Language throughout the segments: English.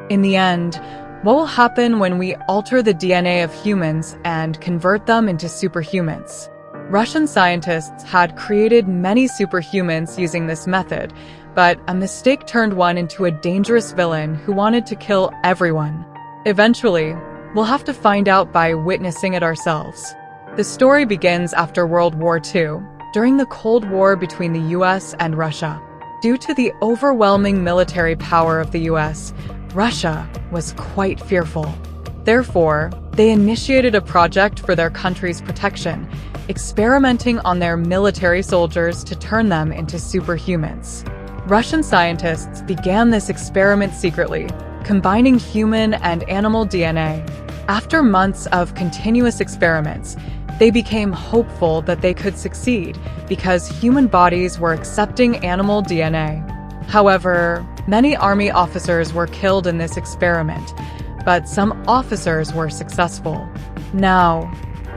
In the end, what will happen when we alter the DNA of humans and convert them into superhumans? Russian scientists had created many superhumans using this method, but a mistake turned one into a dangerous villain who wanted to kill everyone. Eventually, we'll have to find out by witnessing it ourselves. The story begins after World War II, during the Cold War between the US and Russia. Due to the overwhelming military power of the US, Russia was quite fearful. Therefore, they initiated a project for their country's protection, experimenting on their military soldiers to turn them into superhumans. Russian scientists began this experiment secretly, combining human and animal DNA. After months of continuous experiments, they became hopeful that they could succeed because human bodies were accepting animal DNA. However, many army officers were killed in this experiment, but some officers were successful. Now,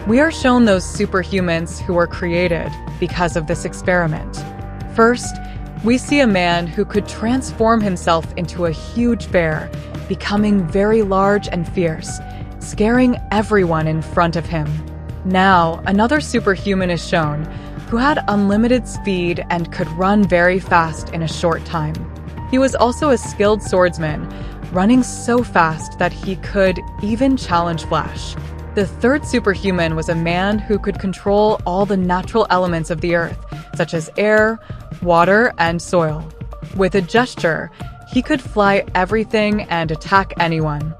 we are shown those superhumans who were created because of this experiment. First, we see a man who could transform himself into a huge bear, becoming very large and fierce, scaring everyone in front of him. Now, another superhuman is shown, who had unlimited speed and could run very fast in a short time. He was also a skilled swordsman, running so fast that he could even challenge Flash. The third superhuman was a man who could control all the natural elements of the earth, such as air, water, and soil. With a gesture, he could fly everything and attack anyone.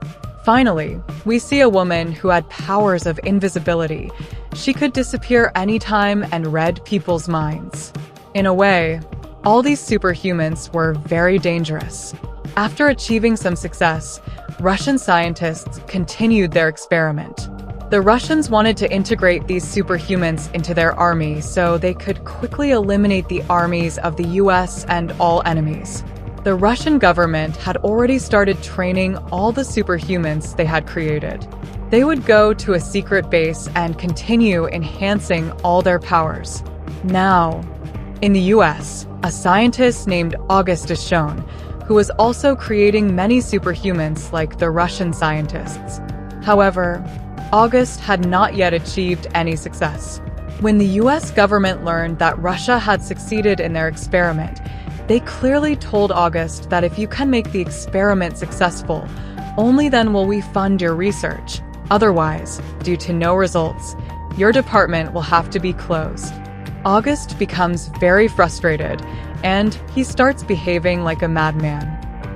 Finally, we see a woman who had powers of invisibility. She could disappear anytime and read people's minds. In a way, all these superhumans were very dangerous. After achieving some success, Russian scientists continued their experiment. The Russians wanted to integrate these superhumans into their army so they could quickly eliminate the armies of the US and all enemies. The Russian government had already started training all the superhumans they had created. They would go to a secret base and continue enhancing all their powers. Now, in the US, a scientist named August is shown, who was also creating many superhumans like the Russian scientists. However, August had not yet achieved any success. When the US government learned that Russia had succeeded in their experiment, they clearly told August that if you can make the experiment successful, only then will we fund your research. Otherwise, due to no results, your department will have to be closed. August becomes very frustrated, and he starts behaving like a madman.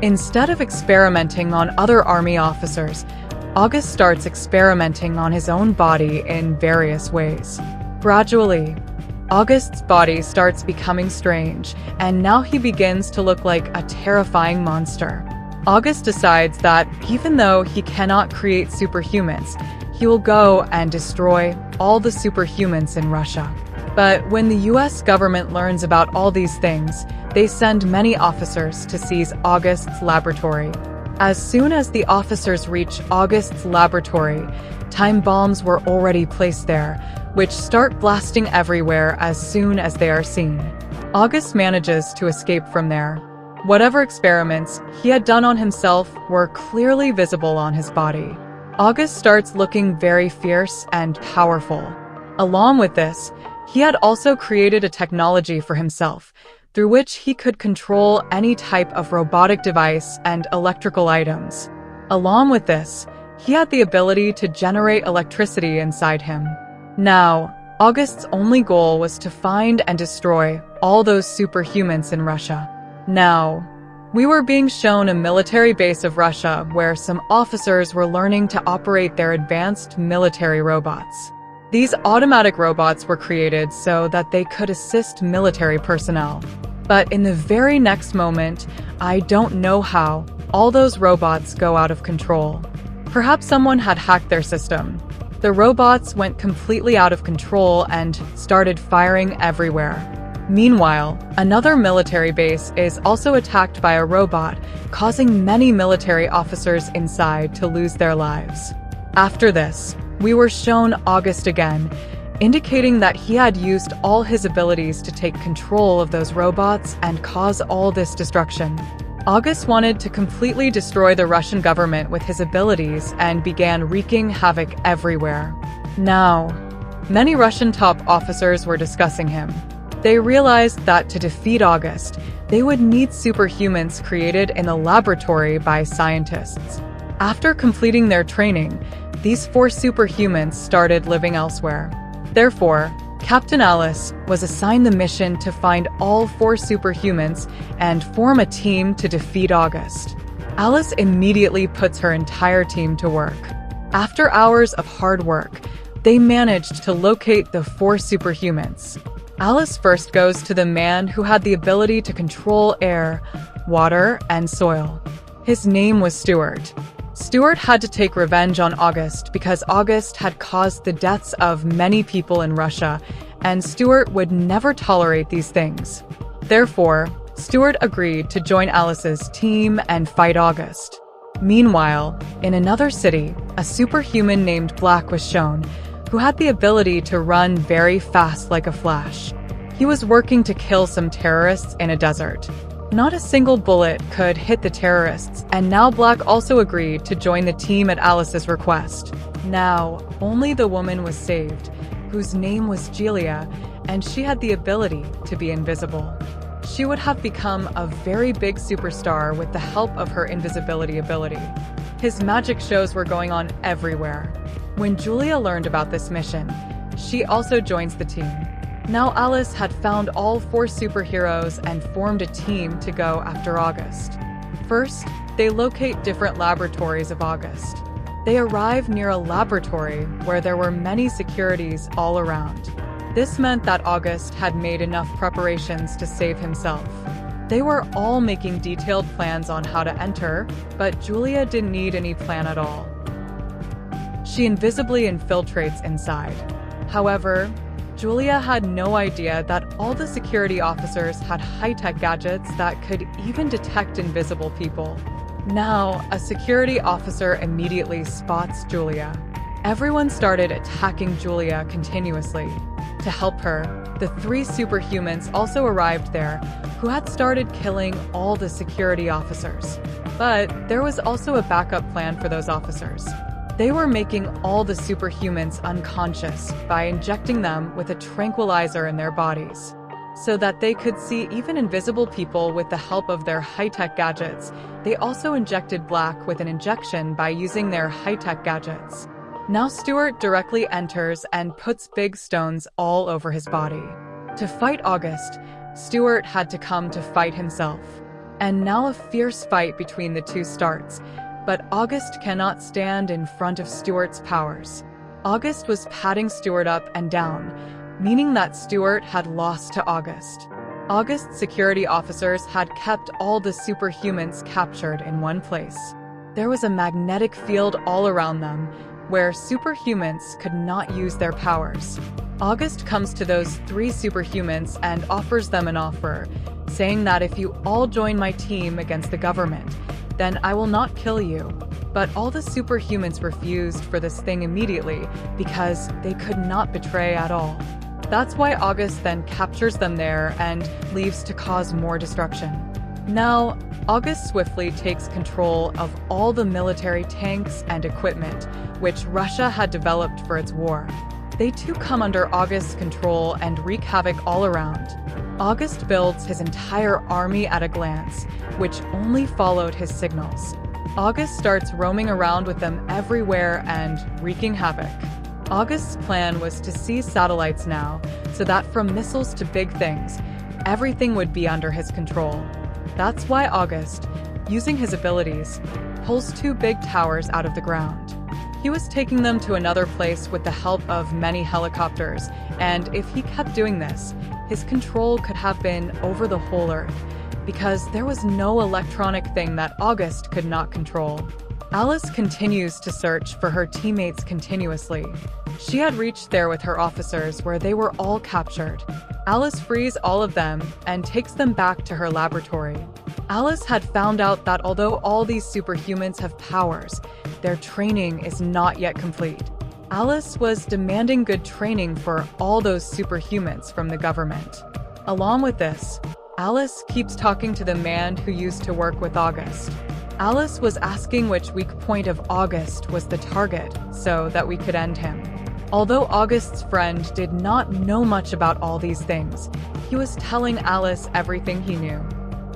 Instead of experimenting on other army officers, August starts experimenting on his own body in various ways. Gradually, August's body starts becoming strange, and now he begins to look like a terrifying monster. August decides that even though he cannot create superhumans, he will go and destroy all the superhumans in Russia. But when the US government learns about all these things, they send many officers to seize August's laboratory. As soon as the officers reach August's laboratory, time bombs were already placed there, which start blasting everywhere as soon as they are seen. August manages to escape from there. Whatever experiments he had done on himself were clearly visible on his body. August starts looking very fierce and powerful. Along with this, he had also created a technology for himself, through which he could control any type of robotic device and electrical items. Along with this, he had the ability to generate electricity inside him. Now, August's only goal was to find and destroy all those superhumans in Russia. Now, we were being shown a military base of Russia where some officers were learning to operate their advanced military robots. These automatic robots were created so that they could assist military personnel. But in the very next moment, I don't know how, all those robots go out of control. Perhaps someone had hacked their system. The robots went completely out of control and started firing everywhere. Meanwhile, another military base is also attacked by a robot, causing many military officers inside to lose their lives. After this, we were shown August again, indicating that he had used all his abilities to take control of those robots and cause all this destruction. August wanted to completely destroy the Russian government with his abilities and began wreaking havoc everywhere. Now, many Russian top officers were discussing him. They realized that to defeat August, they would need superhumans created in the laboratory by scientists. After completing their training, these 4 superhumans started living elsewhere. Therefore, Captain Alice was assigned the mission to find all 4 superhumans and form a team to defeat August. Alice immediately puts her entire team to work. After hours of hard work, they managed to locate the 4 superhumans. Alice first goes to the man who had the ability to control air, water, and soil. His name was Stuart. Stuart had to take revenge on August because August had caused the deaths of many people in Russia, and Stuart would never tolerate these things. Therefore, Stuart agreed to join Alice's team and fight August. Meanwhile, in another city, a superhuman named Black was shown, who had the ability to run very fast like a flash. He was working to kill some terrorists in a desert. Not a single bullet could hit the terrorists, and now Black also agreed to join the team at Alice's request. Now, only the woman was saved, whose name was Julia, and she had the ability to be invisible. She would have become a very big superstar with the help of her invisibility ability. His magic shows were going on everywhere. When Julia learned about this mission, she also joins the team. Now Alice had found all 4 superheroes and formed a team to go after August. First, they locate different laboratories of August. They arrive near a laboratory where there were many securities all around. This meant that August had made enough preparations to save himself. They were all making detailed plans on how to enter, but Julia didn't need any plan at all. She invisibly infiltrates inside. However, Julia had no idea that all the security officers had high-tech gadgets that could even detect invisible people. Now, a security officer immediately spots Julia. Everyone started attacking Julia continuously. To help her, the 3 superhumans also arrived there, who had started killing all the security officers. But there was also a backup plan for those officers. They were making all the superhumans unconscious by injecting them with a tranquilizer in their bodies, so that they could see even invisible people with the help of their high-tech gadgets. They also injected Black with an injection by using their high-tech gadgets. Now Stuart directly enters and puts big stones all over his body. To fight August, Stuart had to come to fight himself. And now a fierce fight between the 2 starts. But August cannot stand in front of Stuart's powers. August was patting Stuart up and down, meaning that Stuart had lost to August. August's security officers had kept all the superhumans captured in one place. There was a magnetic field all around them, where superhumans could not use their powers. August comes to those 3 superhumans and offers them an offer, saying that if you all join my team against the government, then I will not kill you. But all the superhumans refused for this thing immediately because they could not betray at all. That's why August then captures them there and leaves to cause more destruction. Now, August swiftly takes control of all the military tanks and equipment which Russia had developed for its war. They too come under August's control and wreak havoc all around. August builds his entire army at a glance, which only followed his signals. August starts roaming around with them everywhere and wreaking havoc. August's plan was to seize satellites now, so that from missiles to big things, everything would be under his control. That's why August, using his abilities, pulls 2 big towers out of the ground. He was taking them to another place with the help of many helicopters, and if he kept doing this, his control could have been over the whole Earth, because there was no electronic thing that August could not control. Alice continues to search for her teammates continuously. She had reached there with her officers where they were all captured. Alice frees all of them and takes them back to her laboratory. Alice had found out that although all these superhumans have powers, their training is not yet complete. Alice was demanding good training for all those superhumans from the government. Along with this, Alice keeps talking to the man who used to work with August. Alice was asking which weak point of August was the target so that we could end him. Although August's friend did not know much about all these things, he was telling Alice everything he knew.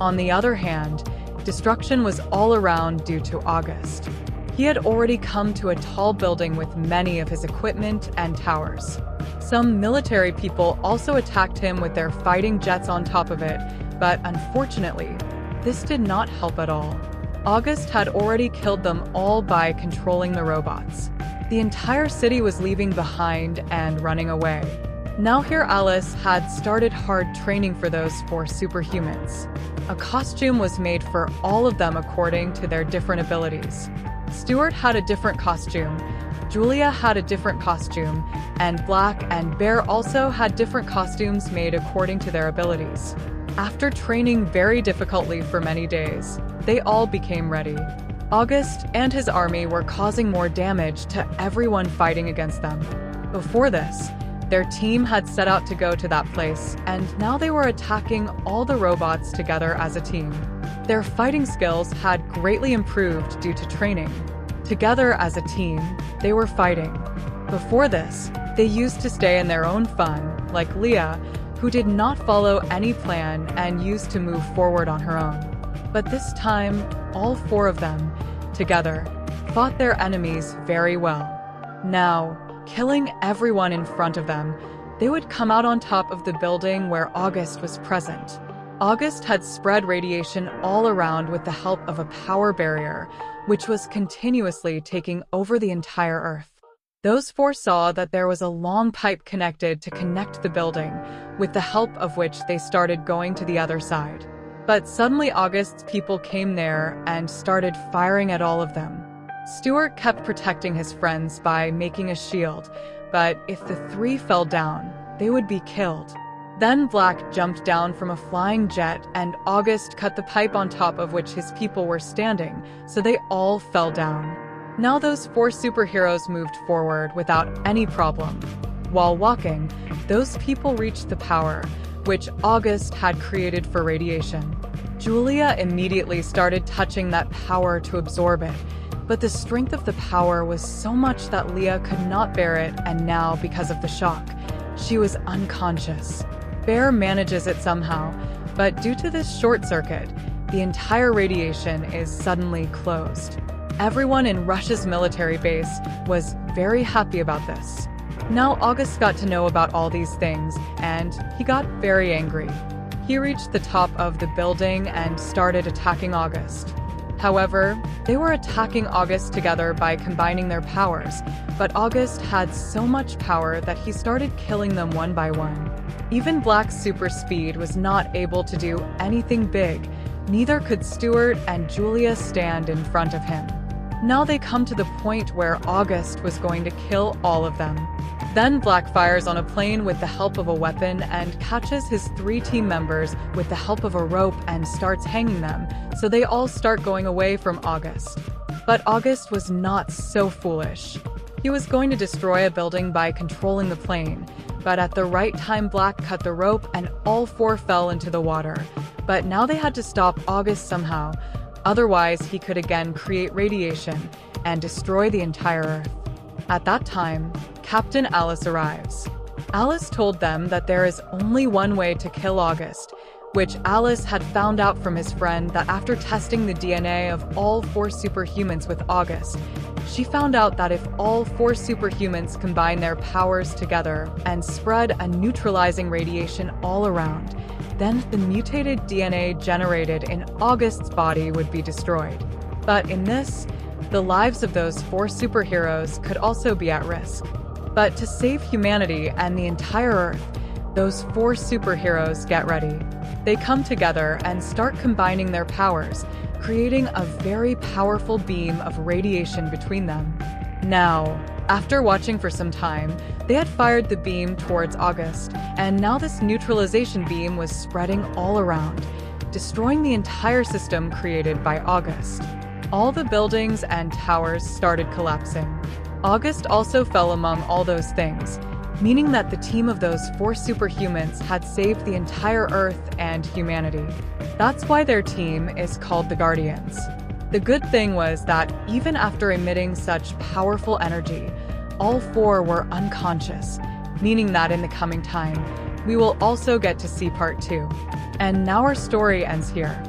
On the other hand, destruction was all around due to August. He had already come to a tall building with many of his equipment and towers. Some military people also attacked him with their fighting jets on top of it, but unfortunately, this did not help at all. August had already killed them all by controlling the robots. The entire city was leaving behind and running away. Now here Alice had started hard training for those 4 superhumans. A costume was made for all of them according to their different abilities. Stuart had a different costume, Julia had a different costume, and Black and Bear also had different costumes made according to their abilities. After training very difficultly for many days, they all became ready. August and his army were causing more damage to everyone fighting against them. Before this, their team had set out to go to that place, and now they were attacking all the robots together as a team. Their fighting skills had greatly improved due to training. Together as a team, they were fighting. Before this, they used to stay in their own fun, like Leah, who did not follow any plan and used to move forward on her own. But this time, all 4 of them, together, fought their enemies very well. Now, killing everyone in front of them, they would come out on top of the building where August was present. August had spread radiation all around with the help of a power barrier, which was continuously taking over the entire Earth. Those 4 saw that there was a long pipe connected to connect the building, with the help of which they started going to the other side. But suddenly August's people came there and started firing at all of them. Stuart kept protecting his friends by making a shield, but if the 3 fell down, they would be killed. Then Black jumped down from a flying jet and August cut the pipe on top of which his people were standing, so they all fell down. Now those 4 superheroes moved forward without any problem. While walking, those people reached the power, which August had created for radiation. Julia immediately started touching that power to absorb it, but the strength of the power was so much that Leah could not bear it, and now, because of the shock, she was unconscious. Bear manages it somehow, but due to this short circuit, the entire radiation is suddenly closed. Everyone in Rush's military base was very happy about this. Now August got to know about all these things, and he got very angry. He reached the top of the building and started attacking August. However, they were attacking August together by combining their powers, but August had so much power that he started killing them one by one. Even Black's super speed was not able to do anything big, neither could Stuart and Julia stand in front of him. Now they come to the point where August was going to kill all of them. Then Black fires on a plane with the help of a weapon and catches his 3 team members with the help of a rope and starts hanging them, so they all start going away from August. But August was not so foolish. He was going to destroy a building by controlling the plane, but at the right time Black cut the rope and all 4 fell into the water. But now they had to stop August somehow, otherwise he could again create radiation and destroy the entire Earth. At that time, Captain Alice arrives. Alice told them that there is only one way to kill August, which Alice had found out from his friend that after testing the DNA of all 4 superhumans with August, she found out that if all 4 superhumans combine their powers together and spread a neutralizing radiation all around, then the mutated DNA generated in August's body would be destroyed. But in this, the lives of those 4 superheroes could also be at risk. But to save humanity and the entire Earth, those 4 superheroes get ready. They come together and start combining their powers, creating a very powerful beam of radiation between them. Now, after watching for some time, they had fired the beam towards August, and now this neutralization beam was spreading all around, destroying the entire system created by August. All the buildings and towers started collapsing. August also fell among all those things. meaning that the team of those 4 superhumans had saved the entire Earth and humanity. That's why their team is called the Guardians. The good thing was that even after emitting such powerful energy, all 4 were unconscious, meaning that in the coming time, we will also get to see part 2. And now our story ends here.